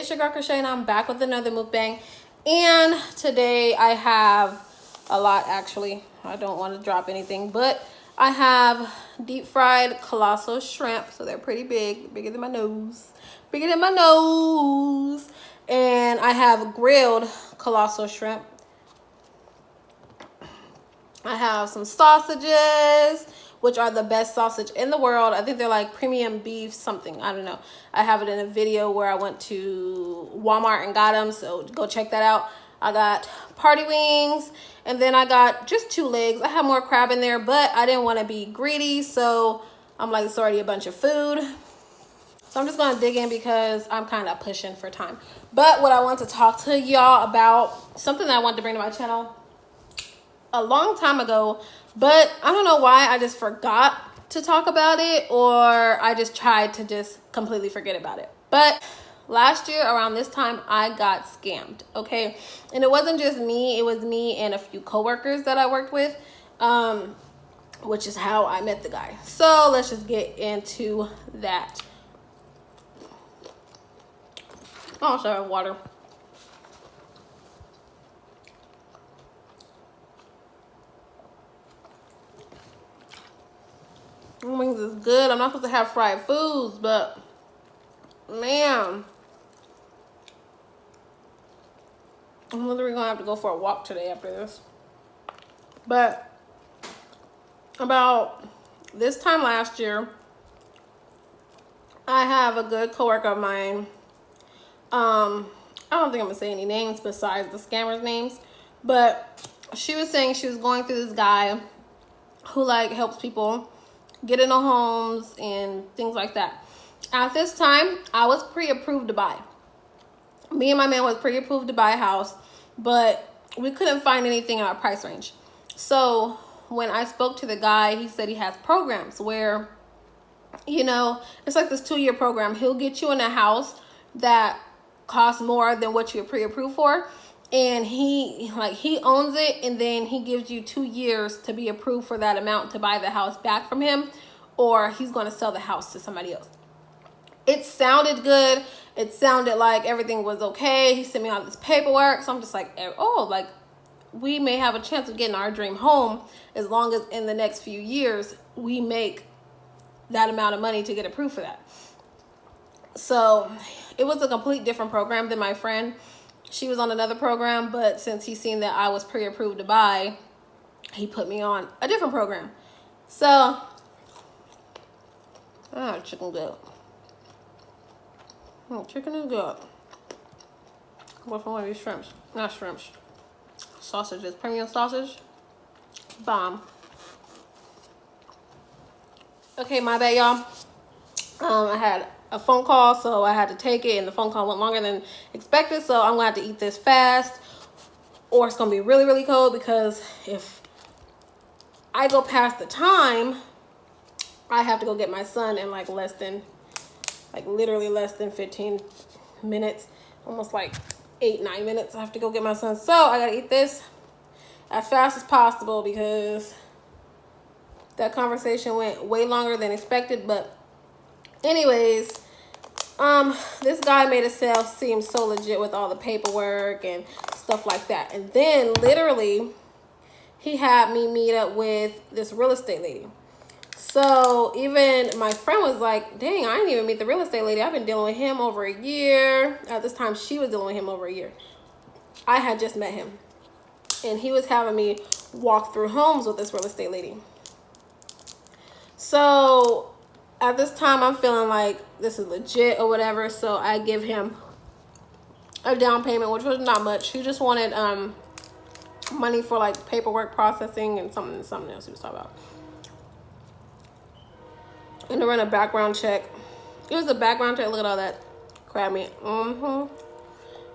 it's your girl Crochet, and I'm back with another mukbang. And today I have a lot, actually. I don't want to drop anything, but I have deep fried colossal shrimp. So they're pretty big, bigger than my nose, bigger than my nose. And I have grilled colossal shrimp. I have some sausages, which are the best sausage in the world. I think they're like premium beef something. I don't know. I have it in a video where I went to Walmart and got them, so go check that out. I got party wings, and then I got just 2 legs. I have more crab in there, but I didn't want to be greedy, so I'm like, it's already a bunch of food. So I'm just going to dig in because I'm kind of pushing for time. But what I want to talk to y'all about, something that I wanted to bring to my channel a long time ago, but I don't know why I just forgot to talk about it, or I just tried to just completely forget about it. But last year around this time, I got scammed, okay? And it wasn't just me, it was me and a few coworkers that I worked with, which is how I met the guy. So let's just get into that. Oh, sorry, water. Wings is good. I'm not supposed to have fried foods, but man, I'm literally gonna have to go for a walk today after this. But about this time last year, I have a good coworker of mine. I don't think I'm gonna say any names besides the scammers' names, but she was saying she was going through this guy who like helps people get into homes and things like that. At this time, I was pre-approved to buy. Me and my man was pre-approved to buy a house, but we couldn't find anything in our price range. So when I spoke to the guy, he said he has programs where, you know, it's like this 2-year program. He'll get you in a house that costs more than what you're pre-approved for, and he owns it, and then he gives you 2 years to be approved for that amount to buy the house back from him, or he's going to sell the house to somebody else. It sounded good. It sounded like everything was okay. He sent me all this paperwork, so I'm just like, oh, like we may have a chance of getting our dream home as long as in the next few years we make that amount of money to get approved for that. So it was a complete different program than my friend. She was on another program, but since he seen that I was pre-approved to buy, he put me on a different program. So, chicken good. Chicken is good. What's one of these shrimps? Not shrimps. Sausages. Premium sausage. Bomb. Okay, my bad, y'all. I had a phone call, so I had to take it, and the phone call went longer than expected, so I'm gonna have to eat this fast, or it's gonna be really, really cold, because if I go past the time, I have to go get my son in like literally less than 15 minutes, almost like 8-9 minutes. I have to go get my son, so I gotta eat this as fast as possible because that conversation went way longer than expected. But anyways, this guy made himself seem so legit with all the paperwork and stuff like that. And then literally he had me meet up with this real estate lady. So even my friend was like, dang, I didn't even meet the real estate lady. I've been dealing with him over a year. At this time, she was dealing with him over a year. I had just met him, and he was having me walk through homes with this real estate lady. So at this time, I'm feeling like this is legit or whatever. So I give him a down payment, which was not much. He just wanted money for like paperwork processing and something else he was talking about. And to run a background check. It was a background check. Look at all that crab meat.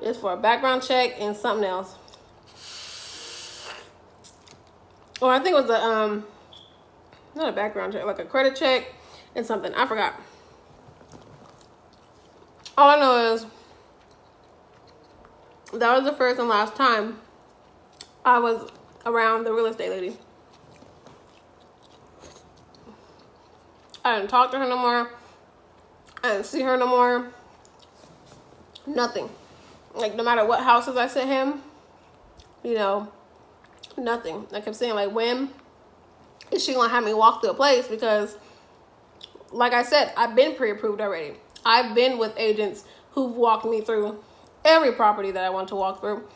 It's for a background check and something else. Or I think it was a not a background check, like a credit check and something. I forgot. All I know is that was the first and last time I was around the real estate lady. I didn't talk to her no more. I didn't see her no more. Nothing. Like, no matter what houses I sent him, you know, nothing. I kept saying, like, when is she gonna have me walk through a place? Because, like I said, I've been pre-approved already. I've been with agents who've walked me through every property that I want to walk through.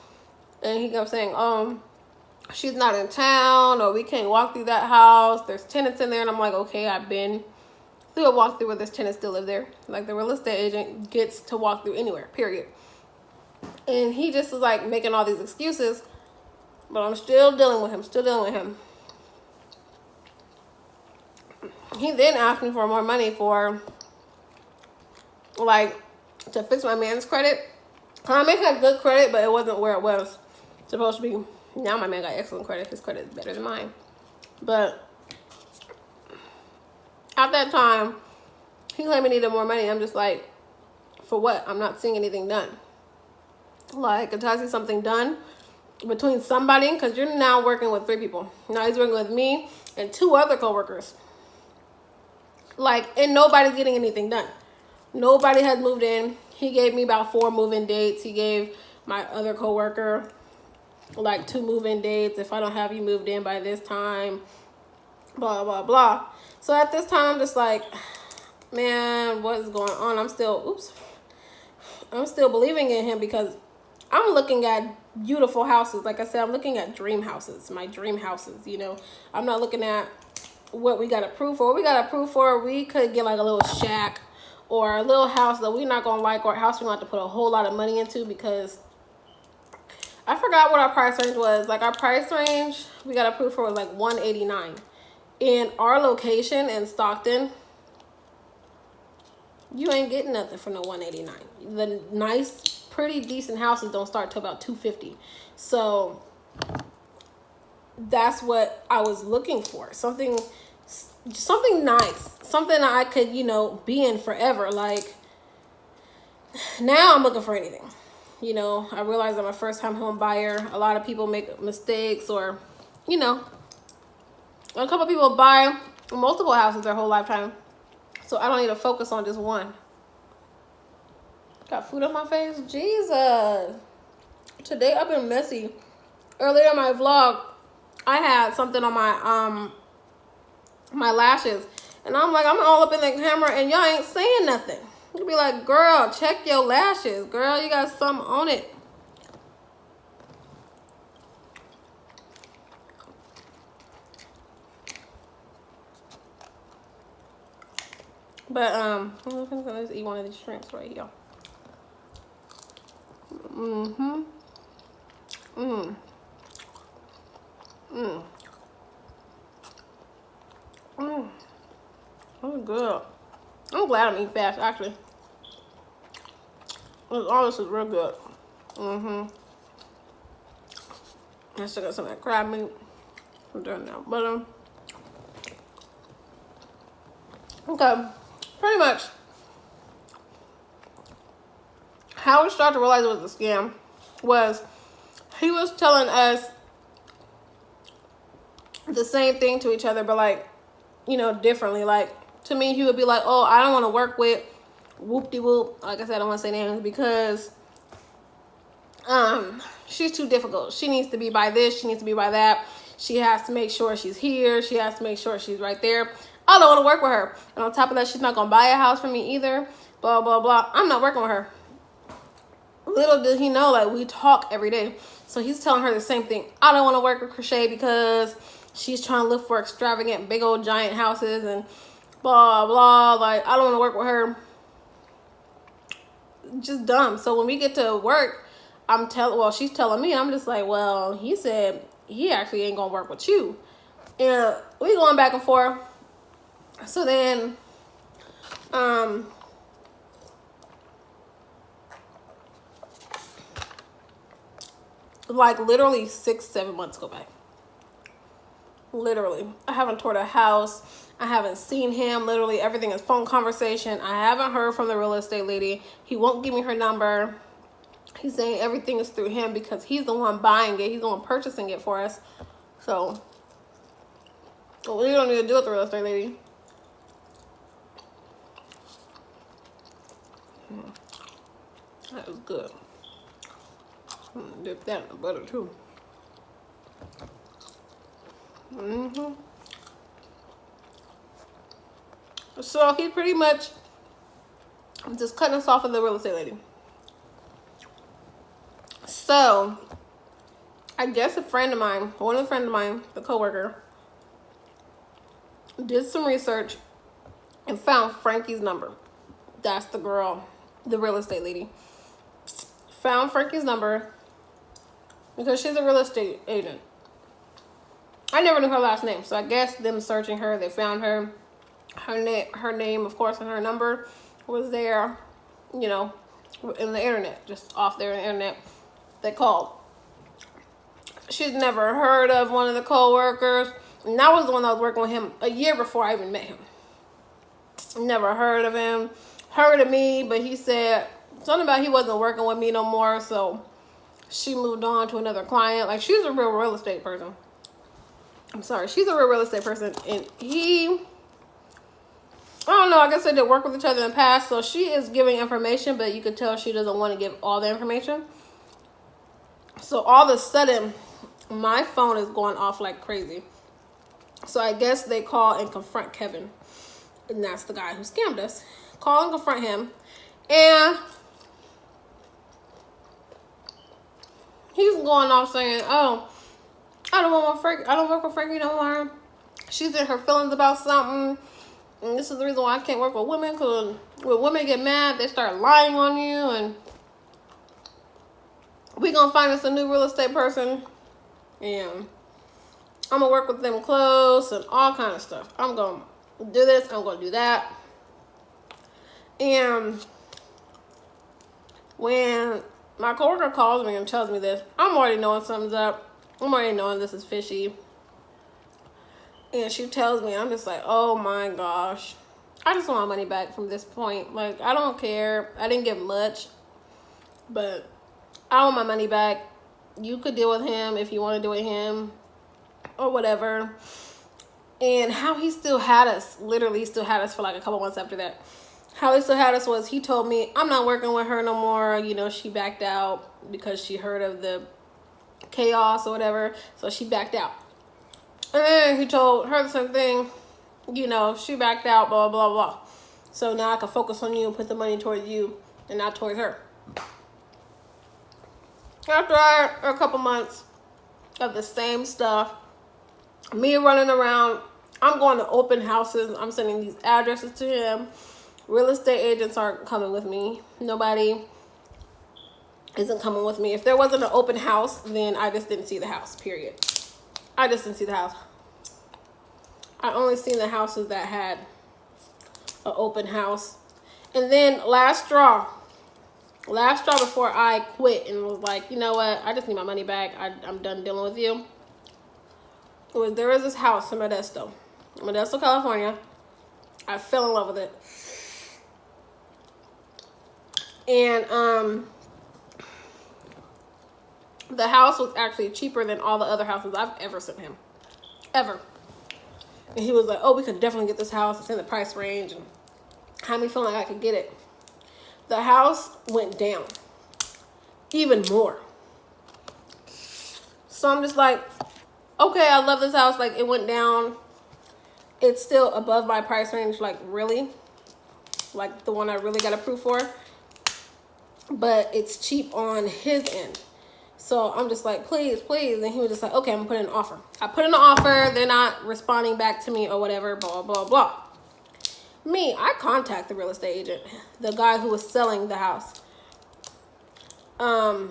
And he kept saying, she's not in town, or we can't walk through that house. There's tenants in there. And I'm like, okay, I've been through a walkthrough where there's tenants still live there. Like, the real estate agent gets to walk through anywhere, period. And he just was like making all these excuses, but I'm still dealing with him. He then asked me for more money for, like, to fix my man's credit. My man had good credit, but it wasn't where it was supposed to be. Now my man got excellent credit. His credit is better than mine. But at that time, he claimed he needed more money. I'm just like, for what? I'm not seeing anything done. Like, until I see something done between somebody, because you're now working with 3 people. Now he's working with me and 2 other coworkers. Like, and nobody's getting anything done. Nobody has moved in. He gave me about 4 move-in dates. He gave my other coworker like 2 move-in dates. If I don't have you moved in by this time, blah, blah, blah. So at this time, I'm just like, man, what is going on? I'm still believing in him, because I'm looking at beautiful houses. Like I said, I'm looking at dream houses, my dream houses, you know. I'm not looking at what we got approved for. What we got approved for, we could get like a little shack or a little house that we're not going to like, or a house we're going to have to put a whole lot of money into, because I forgot what our price range was. Like, our price range we got approved for was like $189. In our location in Stockton, you ain't getting nothing for no $189. The nice, pretty decent houses don't start till about $250. So that's what I was looking for. Something nice, something that I could, you know, be in forever. Like, now I'm looking for anything. You know, I realize I'm a first-time home buyer. A lot of people make mistakes, or, you know, a couple people buy multiple houses their whole lifetime. So I don't need to focus on just one. Got food on my face? Jesus. Today I've been messy. Earlier in my vlog, I had something on my my lashes. And I'm like, I'm all up in the camera and y'all ain't saying nothing. You'll be like, girl, check your lashes. Girl, you got something on it. But, let's eat one of these shrimps right here. Oh, good. I'm glad I'm eating fast, actually. All this is real good. I still got some of that crab meat. I'm doing now. But, okay. Pretty much how we started to realize it was a scam was he was telling us the same thing to each other, but like, you know, differently. Like, to me, he would be like, oh, I don't want to work with whoop-de-whoop. Like I said, I don't want to say names, because she's too difficult. She needs to be by this, she needs to be by that. She has to make sure she's here. She has to make sure she's right there. I don't want to work with her. And on top of that, she's not going to buy a house for me either. Blah, blah, blah. I'm not working with her. Little did he know, like, we talk every day. So he's telling her the same thing. I don't want to work with Crochet because she's trying to look for extravagant, big old giant houses and blah, blah. Like, I don't want to work with her. Just dumb. So when we get to work, she's telling me, I'm just like, well, he said he actually ain't going to work with you. And we going back and forth. So then, like literally 6-7 months go by. Literally, I haven't toured a house. I haven't seen him. Literally everything is phone conversation. I haven't heard from the real estate lady. He won't give me her number. He's saying everything is through him because he's the one buying it. He's the one purchasing it for us. So we don't need to deal with the real estate lady. That is good. Dip that in the butter too. So he pretty much just cutting us off with the real estate lady. So I guess a friend of mine, one of the friends of mine, the coworker, did some research and found Frankie's number. That's the girl, the real estate lady. Found Frankie's number because she's a real estate agent. I never knew her last name, so I guess them searching her, they found her. Her name, of course, and her number was there, you know, in the internet, just off there in the internet. They called. She'd never heard of one of the co-workers, and that was the one that was working with him a year before I even met him. Never heard of him. Heard of me, but he said something about he wasn't working with me no more, so she moved on to another client. Like, she's a real estate person. I'm sorry, she's a real estate person, and I don't know, I guess they did work with each other in the past, so she is giving information, but you could tell she doesn't want to give all the information. So all of a sudden, my phone is going off like crazy. So I guess they call and confront Kevin, and that's the guy who scammed us. Call and confront him, and he's going off saying, "Oh, I don't work with Frankie no more. She's in her feelings about something. And this is the reason why I can't work with women, because when women get mad, they start lying on you, and we gonna find us a new real estate person, and I'm gonna work with them close and all kind of stuff. I'm gonna do this, I'm gonna do that." And when my coworker calls me and tells me this, I'm already knowing something's up. I'm already knowing this is fishy. And she tells me, I'm just like, oh my gosh. I just want my money back from this point. Like, I don't care. I didn't get much, but I want my money back. You could deal with him if you want to deal with him or whatever. And how he still had us, literally still had us for like a couple months after that. How he still had us was he told me, I'm not working with her no more. You know, she backed out because she heard of the chaos or whatever. So she backed out. And then he told her the same thing, you know, she backed out, blah, blah, blah. So now I can focus on you and put the money towards you and not towards her. After a couple months of the same stuff, me running around, I'm going to open houses. I'm sending these addresses to him. Real estate agents aren't coming with me. Nobody isn't coming with me. If there wasn't an open house, then I just didn't see the house, period. I just didn't see the house. I only seen the houses that had an open house. And then last straw before I quit and was like, you know what, I just need my money back. I'm done dealing with you. There was this house in Modesto, California. I fell in love with it. And the house was actually cheaper than all the other houses I've ever sent him. Ever. And he was like, oh, we could definitely get this house. It's in the price range. And had me feeling like I could get it. The house went down. Even more. So I'm just like, okay, I love this house. Like, it went down. It's still above my price range. Like, really? Like, the one I really got approved for. But it's cheap on his end. So I'm just like, please, please. And he was just like, okay, I'm going to put in an offer. I put in an offer. They're not responding back to me or whatever, blah, blah, blah. I contact the real estate agent, the guy who was selling the house. And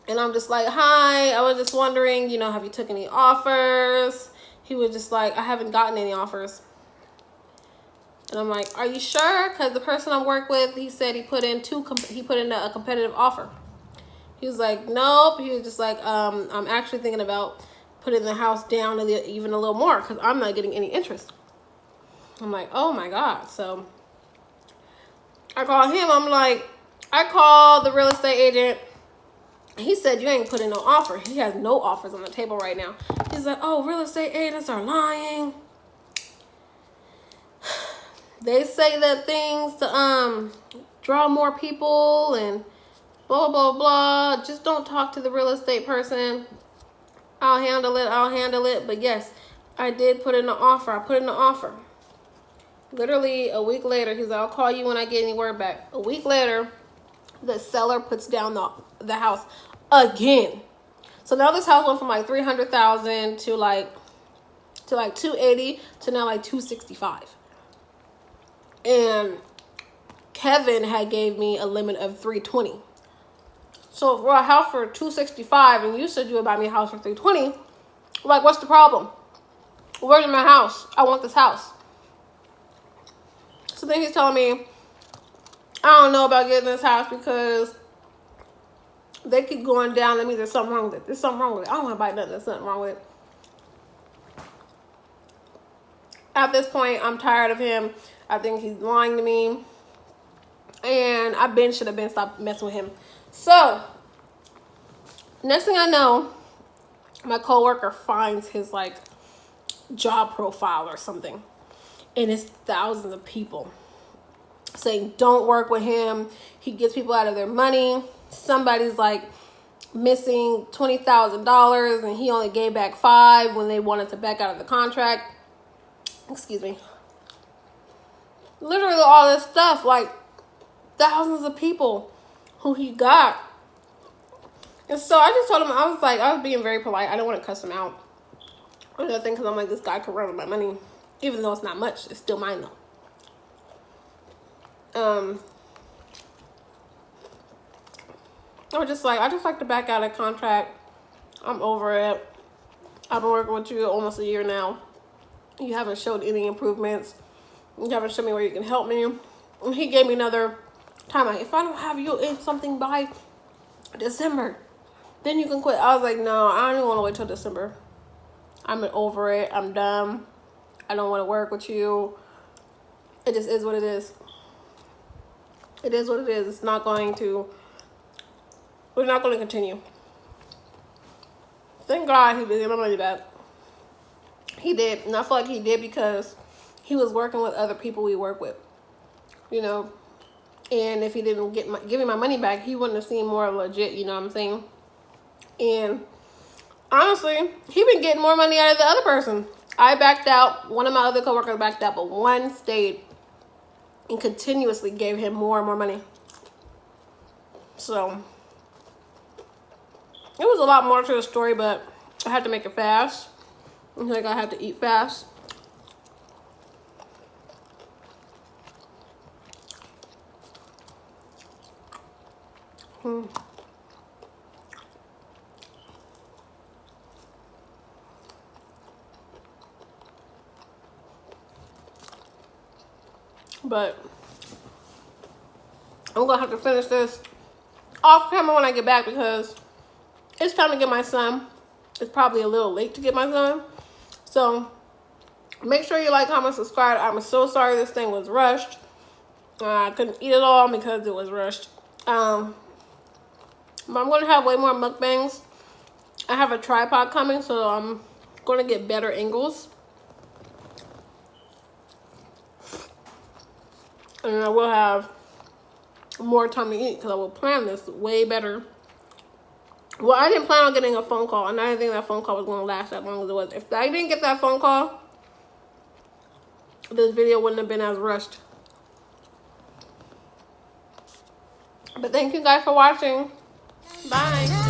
I'm just like, hi, I was just wondering, you know, have you took any offers? He was just like, I haven't gotten any offers. And I'm like, are you sure? Because the person I work with, he said he put in a competitive offer. He was like, nope. He was just like, I'm actually thinking about putting the house down even a little more because I'm not getting any interest. I'm like, oh my God. So I call him. I'm like, I called the real estate agent. He said, you ain't put in no offer. He has no offers on the table right now. He's like, oh, real estate agents are lying. They say that things to draw more people and Blah, blah, blah. Just don't talk to the real estate person. I'll handle it. I'll handle it. But yes, I did put in an offer. I put in an offer. Literally a week later, he's like, I'll call you when I get any word back. A week later, the seller puts down the house again. So now this house went from like 300,000 to like 280 to now like 265. And Kevin had gave me a limit of 320. So for a house for 265, and you said you would buy me a house for 320, like, what's the problem? Where's my house? I want this house. So then he's telling me, I don't know about getting this house because they keep going down. That means there's something wrong with it. There's something wrong with it. I don't want to buy nothing. There's something wrong with it. At this point, I'm tired of him. I think he's lying to me. And I should have stopped messing with him. So, next thing I know, my coworker finds his like job profile or something. And it's thousands of people saying don't work with him. He gets people out of their money. Somebody's like missing $20,000 and he only gave back $5,000 when they wanted to back out of the contract. Excuse me. Literally all this stuff, like thousands of people who he got. And so I just told him, I was being very polite. I didn't want to cuss him out or nothing because I'm like, this guy could run with my money. Even though it's not much, it's still mine though. I just like to back out of contract. I'm over it. I've been working with you almost a year now. You haven't showed any improvements. You haven't shown me where you can help me. And he gave me another time. Like, if I don't have you in something by December, then you can quit. I was like, no, I don't even want to wait till December. I'm over it. I'm done. I don't want to work with you. It just is what it is. It is what it is. It's not going to. We're not going to continue. Thank God he did get my money back. He did. And I feel like he did because he was working with other people we work with. You know. And if he didn't give me my money back, he wouldn't have seemed more legit. You know what I'm saying? And honestly, he been getting more money out of the other person. I backed out. One of my other coworkers backed out, but one stayed and continuously gave him more and more money. So it was a lot more to the story, but I had to make it fast. Like I had to eat fast. But I'm gonna have to finish this off camera when I get back because it's time to get my son. It's probably a little late to get my son. So make sure you like, comment, subscribe. I'm so sorry this thing was rushed. I couldn't eat it all because it was rushed. But I'm gonna have way more mukbangs. I have a tripod coming, so I'm gonna get better angles. And I will have more time to eat because I will plan this way better. Well, I didn't plan on getting a phone call, and I didn't think that phone call was going to last that long as it was. If I didn't get that phone call, this video wouldn't have been as rushed. But thank you guys for watching. Bye.